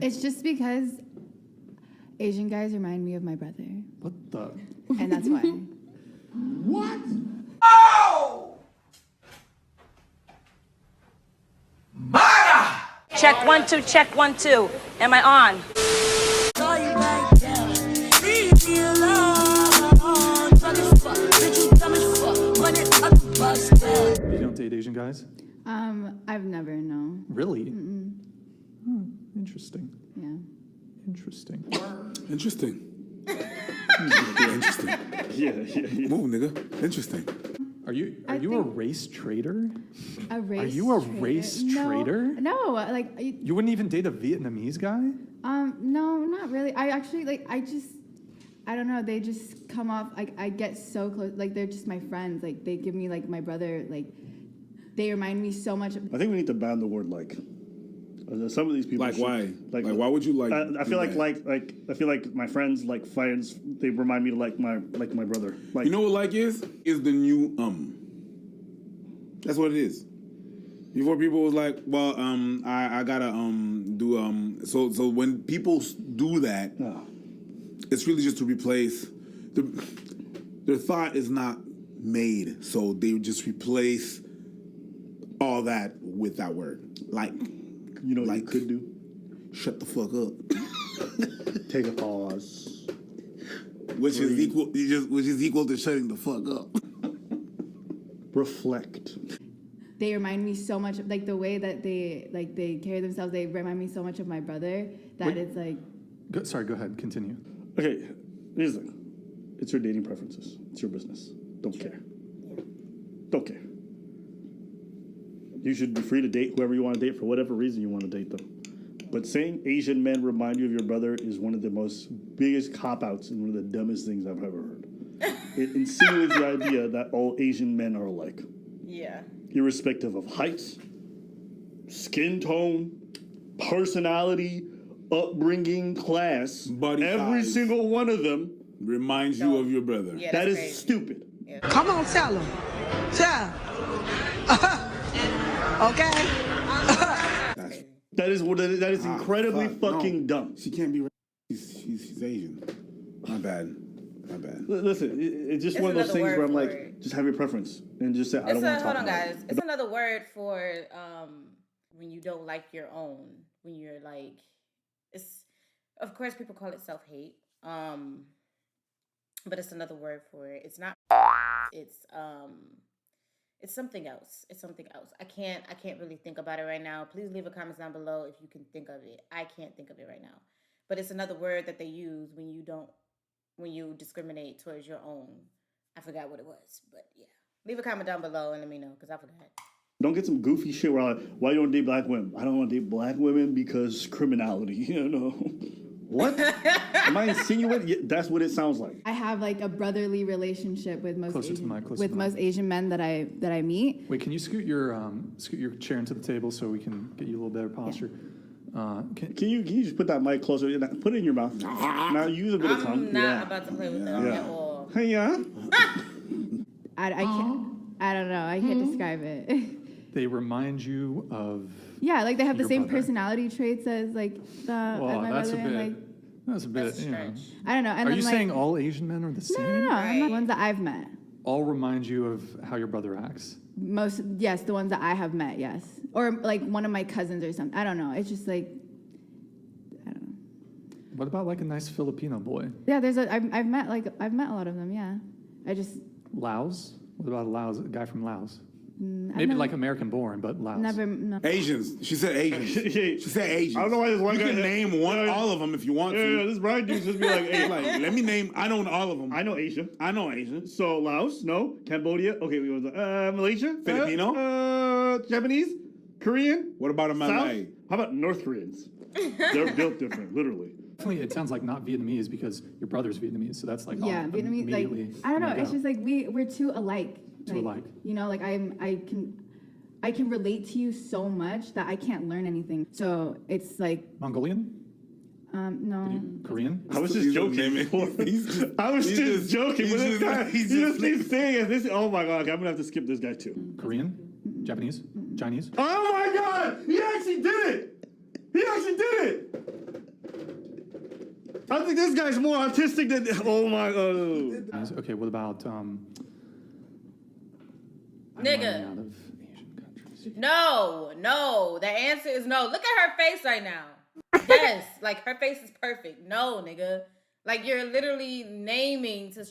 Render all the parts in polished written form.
It's just because Asian guys remind me of my brother. What the? And that's why. What? Oh! Mara! Check 1 2, check 1 2. Am I on? You don't date Asian guys? I've never known. Really? Interesting. Yeah. Interesting. Interesting. Interesting. Yeah. Move, nigga. Interesting. Are you a race traitor? A race Are you a traitor? race No, traitor? No, like You wouldn't even date a Vietnamese guy? no, not really. I actually I don't know. They just come off. I get so close. Like they're just my friends. Like they give me like my brother. Like they remind me so much. I think we need to ban the word like. Some of these people. Like why? Like why would you like? I feel like I feel like my friends like friends. They remind me to like my brother. Like You know what like is? Is the new That's what it is. Before people was like, well, I gotta do So when people do that, it's really just to replace their thought is not made, so they just replace all that with that word. Like, you know, what like you could do. Shut the fuck up. Take a pause. Which is equal to shutting the fuck up. Reflect. They remind me so much. Like the way that they carry themselves. They remind me so much of my brother that it's like. Sorry, go ahead. Continue. Okay, here's the thing. It's your dating preferences. It's your business. Don't care. Don't care. You should be free to date whoever you want to date for whatever reason you want to date them. But saying Asian men remind you of your brother is one of the most biggest cop-outs and one of the dumbest things I've ever heard. It insinuates the idea that all Asian men are alike. Yeah. Irrespective of height, skin tone, personality, upbringing, class, Body every size. single one of them. Reminds you of your brother. Yeah, That that's is crazy. stupid. Yeah. Come on, tell him. Tell him. Okay? That is incredibly fuck, fucking no. dumb. She can't be. She's Asian. My bad. Listen, it's just It's one of those another things where I'm word like, for it. just have your preference and just say I don't want to talk Hold on, about guys. it. It's another word for when you don't like your own. When you're like, it's of course people call it self-hate. But it's another word for it. It's not. It's something else. It's something else. I can't really think about it right now. Please leave a comment down below if you can think of it. I can't think of it right now. But it's another word that they use when you discriminate towards your own. I forgot what it was, but yeah. Leave a comment down below and let me know because I forgot. Don't get some goofy shit where like, why you don't date black women? I don't want to date black women because criminality, you know. What? Am I insinuating? Yeah, that's what it sounds like. I have like a brotherly relationship with most Closer to the mic, closer to the most mic. Asian men that I meet. Wait, can you scoot your chair into the table so we can get you a little better posture? Can you just put that mic closer? Put it in your mouth. Now use a bit of tongue. I'm not about to play with them at all. Hey, yeah. I can't. I don't know. I can't describe it. They remind you of. Yeah, like they have the Your same brother. personality traits as like my That's a brother. bit. And, like, That's a bit. That's a You know. stretch. I don't know. And Are then, you like, saying all Asian men are the same? No. Right. The ones that I've met. All remind you of how your brother acts. Yes, the ones that I have met, yes. Or like one of my cousins or something. I don't know. It's just like, I don't know. What about like a nice Filipino boy? Yeah, I've met a lot of them, yeah. I just Laos? What about Laos? A guy from Laos? I've Maybe never- like American born, but Laos. no. Asians. She said Asians. She said Asians. I don't know why this one you guy can name all of them if you want Yeah, to. this Brian dude just be like, hey, Like, let me name. I know all of them. I know Asia. I know Asian. So Laos, no. Cambodia, okay. We was Malaysia, Filipino? Japanese, Korean. What about a South? Malay? How about North Koreans? They're built different, literally. Definitely, it sounds like not Vietnamese because your brother's Vietnamese, so that's like Yeah, Vietnamese, like, immediately. I don't know. like, It's just like we're too alike. Too alike. You know, like I can relate to you so much that I can't learn anything. So it's like, Mongolian? no. Korean? I was just He's joking. naming- before. he's just- I was he's just just- joking. he's But this just- guy, he's he just just keeps saying it. This, oh my god, okay, I'm gonna have to skip this guy too. Korean? Japanese? Chinese? Oh my god, he actually did it. He actually did it. I think this guy's more autistic than. Oh my. Okay, what about I'm Nigga. running out of Asian countries. No. The answer is no. Look at her face right now. Yes, like her face is perfect. No, nigga. Like you're literally naming to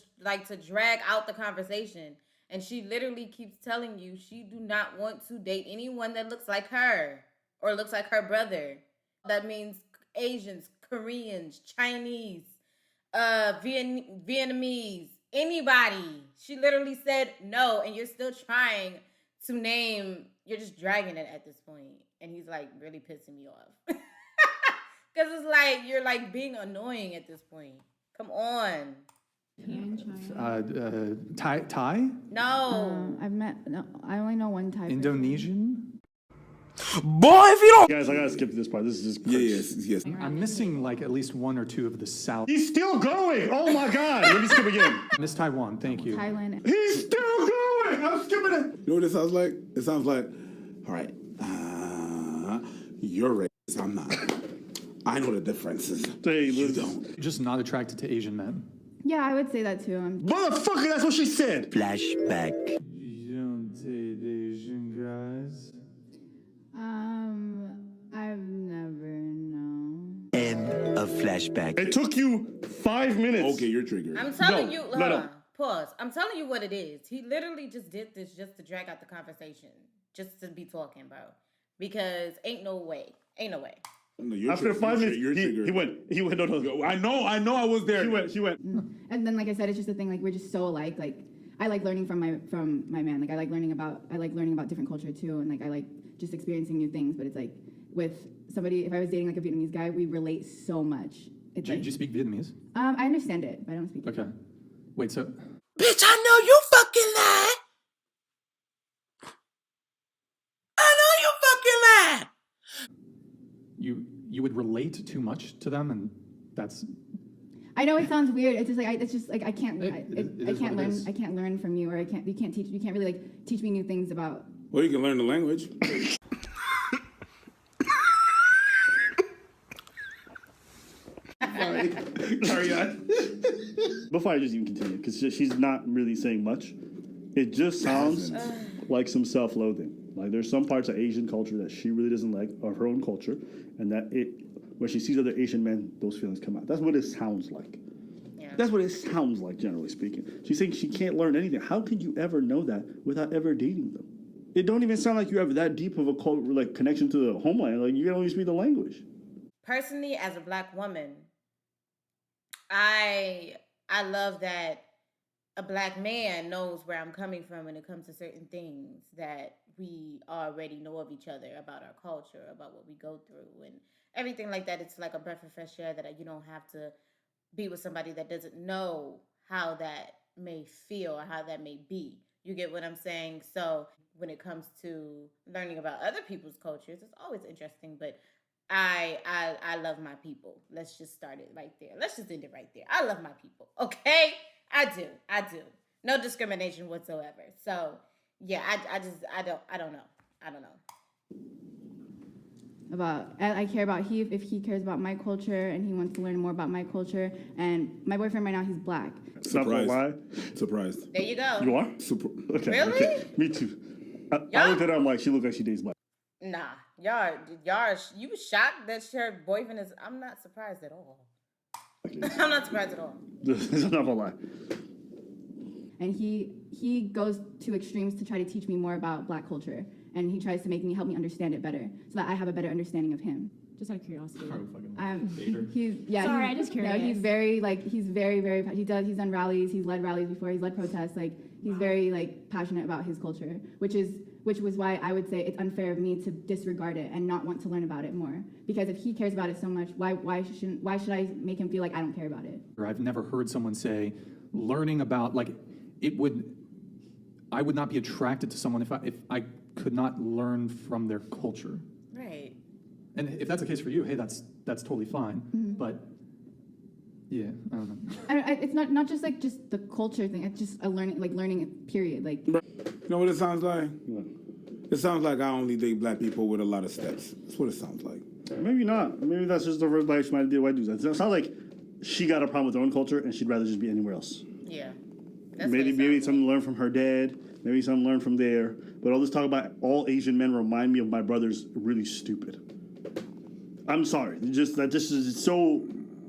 drag out the conversation. And she literally keeps telling you she do not want to date anyone that looks like her or looks like her brother. That means Asians, Koreans, Chinese, Vietnamese, anybody. She literally said no, and you're still trying to name. You're just dragging it at this point, and he's like really pissing me off because it's like you're like being annoying at this point. Come on. Thai? No. I only know one Thai. Indonesian? Boy, if you don't. Guys, I gotta skip this part. This is just. Yes. I'm missing like at least one or two of the South. He's still going. Oh my God. Let me skip again. Miss Taiwan, thank you. Thailand. He's still going. I'm skipping it. You know what it sounds like? It sounds like, all right, you're racist, I'm not. I know the differences. Hey, You listen. don't. Just not attracted to Asian men. Yeah, I would say that too. Motherfucker, that's what she said. Flashback. You don't date Asian guys? I've never known. End of flashback. It took you 5 minutes. Okay, you're triggered. I'm telling No, you, no, hold no. on, pause. I'm telling you what it is. He literally just did this just to drag out the conversation, just to be talking, bro. Because ain't no way. No, you're After triggered. 5 minutes, You're triggered. he went, no. I know I was there. He went. And then, like I said, it's just a thing. Like we're just so alike. Like I like learning from my man. Like I like learning about different culture too, and like I like just experiencing new things. But it's like with somebody, if I was dating like a Vietnamese guy, we relate so much. It's Do like, you speak Vietnamese? I understand it, but I don't speak it. Okay. Wait, so Bitch, I know you fucking lied. I know you fucking lied. you would relate too much to them, and that's I know it sounds weird. It's just like I can't It is can't what it learn is. I can't learn from you, or you can't really like teach me new things about. Well, you can learn the language. Carry on. Before I just even continue, because she's not really saying much. It just sounds like some self-loathing. Like there's some parts of Asian culture that she really doesn't like, of her own culture, and that when she sees other Asian men, those feelings come out. That's what it sounds like. Yeah. That's what it sounds like, generally speaking. She's saying she can't learn anything. How could you ever know that without ever dating them? It don't even sound like you have that deep of a connection to the homeland. Like you can only speak the language. Personally, as a Black woman, I love that a Black man knows where I'm coming from when it comes to certain things that we already know of each other, about our culture, about what we go through, and everything like that. It's like a breath of fresh air that you don't have to be with somebody that doesn't know how that may feel or how that may be. You get what I'm saying? So when it comes to learning about other people's cultures, it's always interesting, but I love my people. Let's just start it right there. Let's just end it right there. I love my people. Okay? I do. No discrimination whatsoever. So yeah, I don't know. I care about if he cares about my culture and he wants to learn more about my culture. And my boyfriend right now, he's Black. Not gonna lie. Surprised. There you go. You are? Super. Okay. Really? Okay. Me too. I looked at her, I'm like, she looked like she dates Black. Nah, y'all, you shocked that her boyfriend is? I'm not surprised at all. I'm not surprised at all. I'm not gonna lie. And he goes to extremes to try to teach me more about Black culture. And he tries to help me understand it better so that I have a better understanding of him. Just out of curiosity. Sorry, I just curious. No, he's very he's done rallies, he's led rallies before, he's led protests, like he's very like passionate about his culture, which was why I would say it's unfair of me to disregard it and not want to learn about it more. Because if he cares about it so much, why should I make him feel like I don't care about it? I've never heard someone say learning about I would not be attracted to someone if I could not learn from their culture. Right. And if that's the case for you, hey, that's totally fine. Mm-hmm. But yeah, I don't know. It's not just the culture thing. It's just learning period. Like, You know what it sounds like? It sounds like I only date Black people with a lot of steps. That's what it sounds like. Maybe not. Maybe that's just the first Black she might date white dudes. It sounds like she got a problem with her own culture and she'd rather just be anywhere else. Yeah. That's what Maybe it sounds something to learn from her dad. Maybe something learned from there. But all this talk about all Asian men remind me of my brother's really stupid. I'm sorry. Just that this is so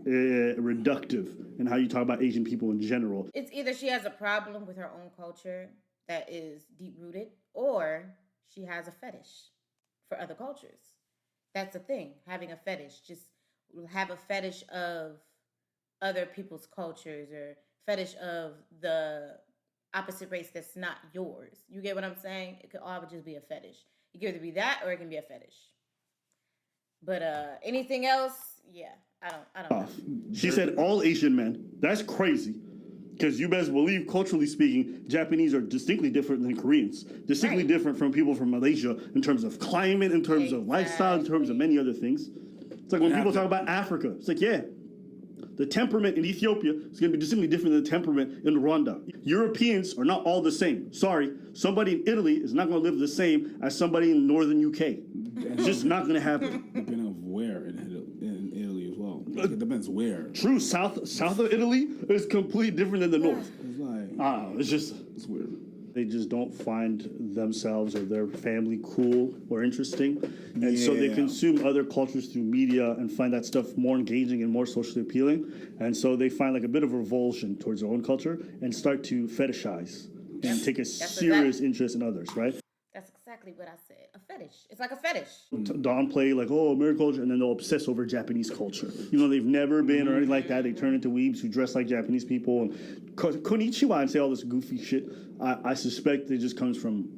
reductive in how you talk about Asian people in general. It's either she has a problem with her own culture that is deep rooted, or she has a fetish for other cultures. That's the thing, having a fetish. Just have a fetish of other people's cultures or fetish of the opposite race that's not yours. You get what I'm saying? It could all just be a fetish. It can either be that or it can be a fetish. But anything else, yeah, I don't know. She said all Asian men. That's crazy. Because you best believe, culturally speaking, Japanese are distinctly different than Koreans. Distinctly Right. different from people from Malaysia in terms of climate, in terms of lifestyle, in terms of many other things. It's like when people talk about Africa. It's like, yeah, the temperament in Ethiopia is going to be distinctly different than the temperament in Rwanda. Europeans are not all the same. Sorry, somebody in Italy is not going to live the same as somebody in northern UK. It's just not going to happen. Depending on where in Italy as well. Like, it depends where. True, south of Italy is completely different than the north. It's like, It's weird. They just don't find themselves or their family cool or interesting. And so they Yeah. consume other cultures through media and find that stuff more engaging and more socially appealing. And so they find like a bit of revulsion towards their own culture and start to fetishize and take a serious interest in others, right? That's exactly what I said. A fetish. It's like a fetish. Downplay like, oh, American culture, and then they'll obsess over Japanese culture. You know, they've never been or anything like that. They turn into weebs who dress like Japanese people and konnichiwa and say all this goofy shit. I suspect it just comes from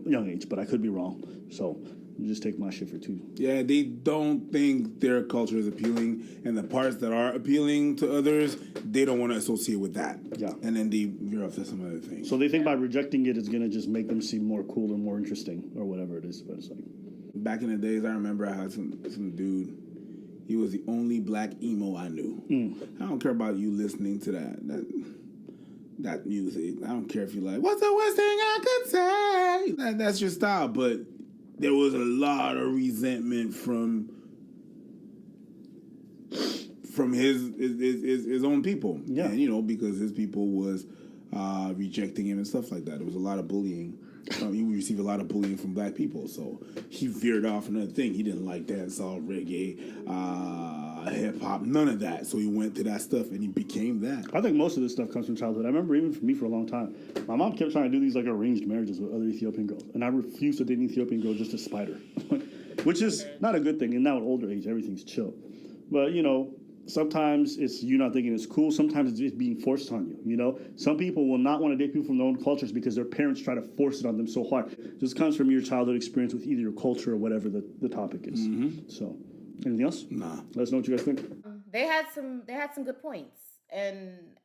young age, but I could be wrong. So just take my shit for two. Yeah, they don't think their culture is appealing, and the parts that are appealing to others, they don't want to associate with that. Yeah. And then they veer off to some other things. So they think by rejecting it, it's going to just make them seem more cool and more interesting or whatever it is. But it's like, Back in the days, I remember I had some dude. He was the only black emo I knew. I don't care about you listening to that music. I don't care if you're like, what's the worst thing I could say? That's your style. But there was a lot of resentment from his own people. Yeah. And, you know, because his people was rejecting him and stuff like that. There was a lot of bullying. He would receive a lot of bullying from black people. So he veered off another thing. He didn't like dancehall, reggae, hip hop, none of that. So he went to that stuff and he became that. I think most of this stuff comes from childhood. I remember even for me for a long time, my mom kept trying to do these like arranged marriages with other Ethiopian girls. And I refused to date an Ethiopian girl just to spite her, which is not a good thing. And now at older age, everything's chill. But, you know, sometimes it's you not thinking it's cool. Sometimes it's being forced on you, you know? Some people will not want to date people from their own cultures because their parents try to force it on them so hard. This comes from your childhood experience with either your culture or whatever the topic is. So, anything else? Nah. Let us know what you guys think. They had some good points, and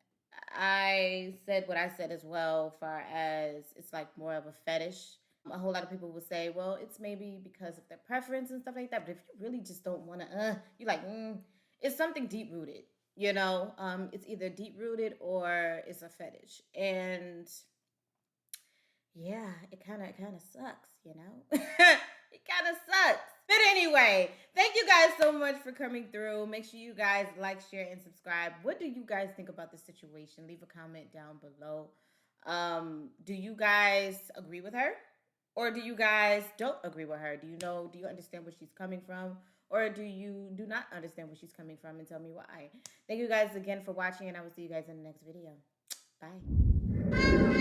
I said what I said as well, far as it's like more of a fetish. A whole lot of people will say, well, it's maybe because of their preference and stuff like that. But if you really just don't want to, you're like, it's something deep rooted, you know. It's either deep rooted or it's a fetish, and yeah, it kind of sucks, you know. It kind of sucks. But anyway, thank you guys so much for coming through. Make sure you guys like, share, and subscribe. What do you guys think about this situation? Leave a comment down below. Do you guys agree with her? Or do you guys don't agree with her? Do you understand where she's coming from? Or do you do not understand where she's coming from, and tell me why? Thank you guys again for watching, and I will see you guys in the next video. Bye.